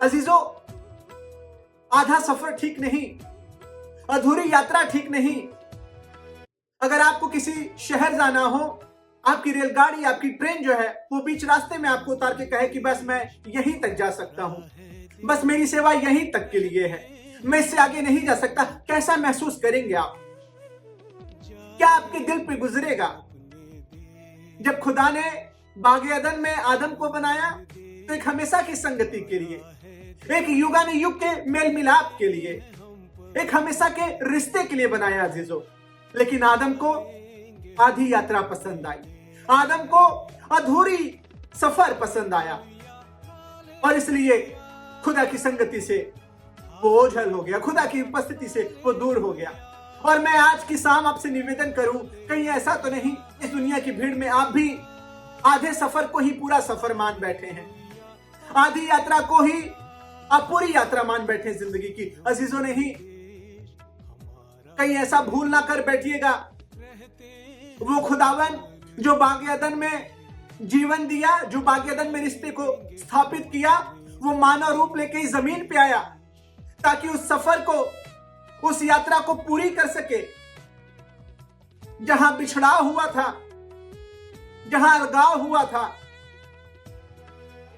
अजीजों, आधा सफर ठीक नहीं, अधूरी यात्रा ठीक नहीं। अगर आपको किसी शहर जाना हो, आपकी रेलगाड़ी, आपकी ट्रेन जो है वो बीच रास्ते में आपको उतार के कहे कि बस मैं यहीं तक जा सकता हूं, बस मेरी सेवा यहीं तक के लिए है, मैं इससे आगे नहीं जा सकता, कैसा महसूस करेंगे आप? क्या आपके दिल पे गुजरेगा? जब खुदा ने बागे अदन में आदम को बनाया तो एक हमेशा की संगति के लिए, एक युगानुयुग के मेल मिलाप के लिए, एक हमेशा के रिश्ते के लिए बनाया अजीजों। लेकिन आदम को आधी यात्रा पसंद आई, आदम को अधूरी सफर पसंद आया और इसलिए खुदा की संगति से वो ओझल हो गया, खुदा की उपस्थिति से वो दूर हो गया। और मैं आज की शाम आपसे निवेदन करूं, कहीं ऐसा तो नहीं इस दुनिया की भीड़ में आप भी आधे सफर को ही पूरा सफर मान बैठे हैं, आधी यात्रा को ही आप पूरी यात्रा मान बैठे जिंदगी की? अजीजों, नहीं, कहीं ऐसा भूल ना कर बैठिएगा, वो खुदावन जो बागे अदन में जीवन दिया, जो बागे अदन में रिश्ते को स्थापित किया, वो मानव रूप लेके इस जमीन पे आया ताकि उस सफर को, उस यात्रा को पूरी कर सके। जहां बिछड़ाव हुआ था, जहां अलगाव हुआ था,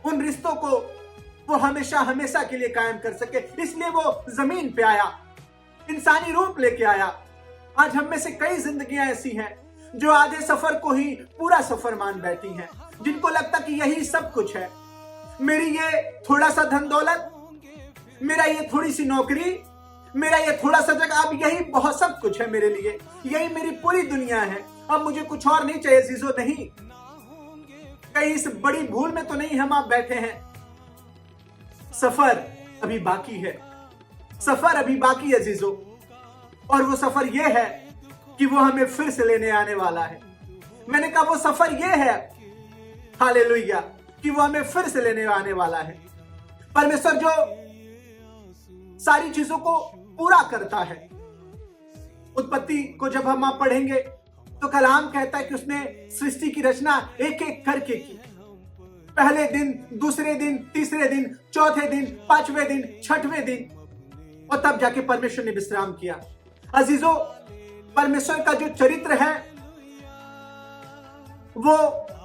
उन रिश्तों को वो हमेशा हमेशा के लिए कायम कर सके, इसलिए वो जमीन पे आया, इंसानी रूप लेके आया। आज हम में से कई जिंदगियां ऐसी हैं जो आधे सफर को ही पूरा सफर मान बैठी हैं, जिनको लगता कि यही सब कुछ है, मेरी ये थोड़ा सा धन दौलत, मेरा ये थोड़ी सी नौकरी, मेरा ये थोड़ा सा जगह, अब यही बहुत सब कुछ है मेरे लिए, यही मेरी पूरी दुनिया है, अब मुझे कुछ और नहीं चाहिए। अजीजों, नहीं, कहीं इस बड़ी भूल में तो नहीं हम आप बैठे हैं। सफर अभी बाकी है, सफर अभी बाकी है अजीजों, और वो सफर ये है कि वो हमें फिर से लेने आने वाला है। मैंने कहा वो सफर ये है, हालेलुया, कि वो हमें फिर से लेने आने वाला है। परमेश्वर जो सारी चीजों को पूरा करता है। उत्पत्ति को जब हम आप पढ़ेंगे तो कलाम कहता है कि उसने सृष्टि की रचना एक एक करके की, पहले दिन, दूसरे दिन, तीसरे दिन, चौथे दिन, पांचवें दिन, छठवें दिन, और तब जाके परमेश्वर ने विश्राम किया। अजीजों, परमेश्वर का जो चरित्र है वो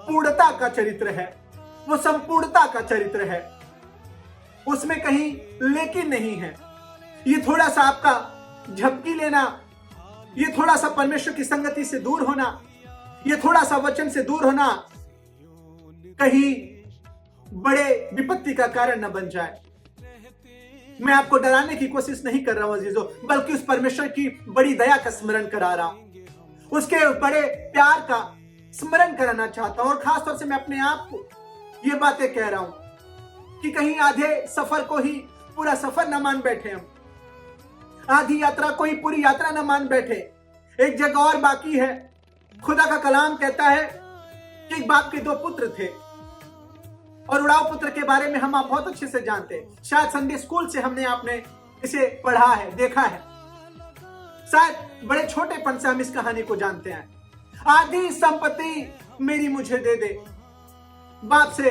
पूर्णता का चरित्र है, वो संपूर्णता का चरित्र है, उसमें कहीं लेकिन नहीं है। ये थोड़ा सा आपका झपकी लेना, ये थोड़ा सा परमेश्वर की संगति से दूर होना, ये थोड़ा सा वचन से दूर होना कहीं बड़े विपत्ति का कारण न बन जाए। मैं आपको डराने की कोशिश नहीं कर रहा हूं अजीजों, बल्कि उस परमेश्वर की बड़ी दया का स्मरण करा रहा हूं, उसके बड़े प्यार का स्मरण कराना चाहता हूं। और खासतौर से मैं अपने आप को ये बातें कह रहा हूं कि कहीं आधे सफर को ही पूरा सफर न मान बैठे, हम आधी यात्रा को ही पूरी यात्रा न मान बैठे। एक जगह और बाकी है। खुदा का कलाम कहता है कि एक बाप के दो पुत्र थे, और उड़ाव पुत्र के बारे में हम आप बहुत अच्छे से जानते हैं, शायद संडे स्कूल से हमने आपने इसे पढ़ा है, देखा है, शायद बड़े छोटेपन से हम इस कहानी को जानते हैं। आधी संपत्ति मेरी मुझे दे दे, बाप से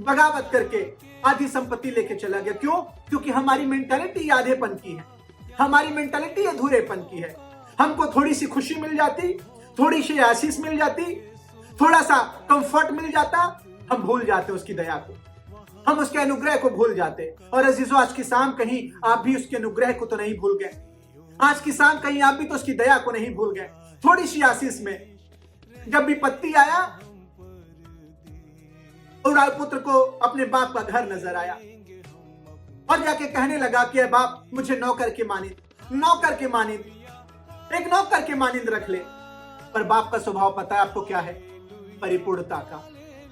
बगावत करके आधी संपत्ति लेके चला गया। क्यों? क्योंकि हमारी मेंटालिटी आधेपन की है, हमारी मेंटालिटी अधूरेपन की है। हमको थोड़ी सी खुशी मिल जाती, थोड़ी सी आशीष मिल जाती, थोड़ा सा कंफर्ट मिल जाता, हम भूल जाते उसकी दया को, हम उसके अनुग्रह को भूल जाते। और अजीजों, आज की शाम कहीं आप भी उसके अनुग्रह को तो नहीं भूल गए, आज की शाम कहीं आप भी तो उसकी दया को नहीं भूल गए। थोड़ी सी आशीष में जब विपत्ति आया, उड़ाव पुत्र को अपने बाप का घर नजर आया और जाके कहने लगा कि बाप, मुझे नौकर के मानिंद, नौकर के मानिंद, एक नौकर के मानिंद रख ले। पर बाप का स्वभाव पता है आपको क्या है? परिपूर्णता का,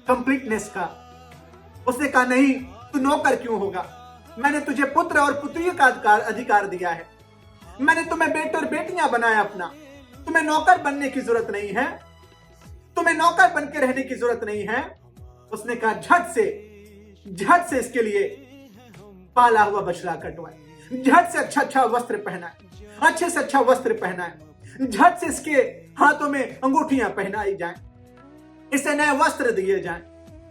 कंप्लीटनेस का। उसने कहा नहीं, तू नौकर क्यों होगा? मैंने तुझे पुत्र और पुत्री का अधिकार दिया है, मैंने तुम्हें बेटे और बेटियां बनाया अपना, तुम्हें नौकर बनने की जरूरत नहीं है, तुम्हें नौकर बन के रहने की जरूरत नहीं है। उसने कहा झट से इसके लिए पाला हुआ बछड़ा कटवाए, झट से अच्छा वस्त्र पहनाए, अच्छे से अच्छा वस्त्र पहनाए, झट से इसके हाथों में अंगूठियां पहनाई जाएं, इसे नए वस्त्र दिए जाएं।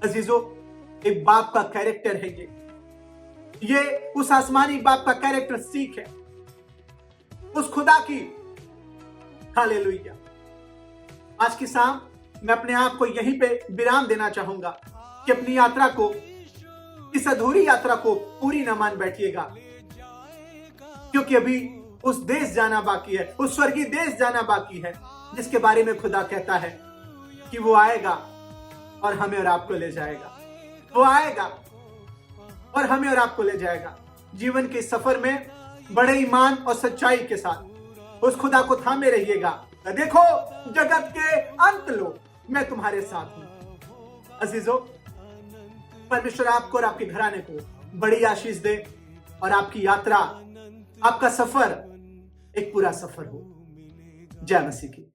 अजीजों, एक बाप का कैरेक्टर है ये, ये उस आसमानी बाप का कैरेक्टरिस्टिक है, उस खुदा की। हालेलुया। आज की शाम मैं अपने आप को यहीं पे विराम देना चाहूंगा कि अपनी यात्रा को, इस अधूरी यात्रा को पूरी न मान बैठिएगा, क्योंकि अभी उस देश जाना बाकी है, उस स्वर्गीय देश जाना बाकी है, जिसके बारे में खुदा कहता है कि वो आएगा और हमें और आपको ले जाएगा। वो आएगा और हमें और आपको ले जाएगा। जीवन के सफर में बड़े ईमान और सच्चाई के साथ उस खुदा को थामे रहिएगा। देखो, जगत के अंत लो, मैं तुम्हारे साथ हूं। अजीजों, परमेश्वर आपको और आपके घराने को बड़ी आशीष दे और आपकी यात्रा, आपका सफर एक पूरा सफर हो। जय मसीह की।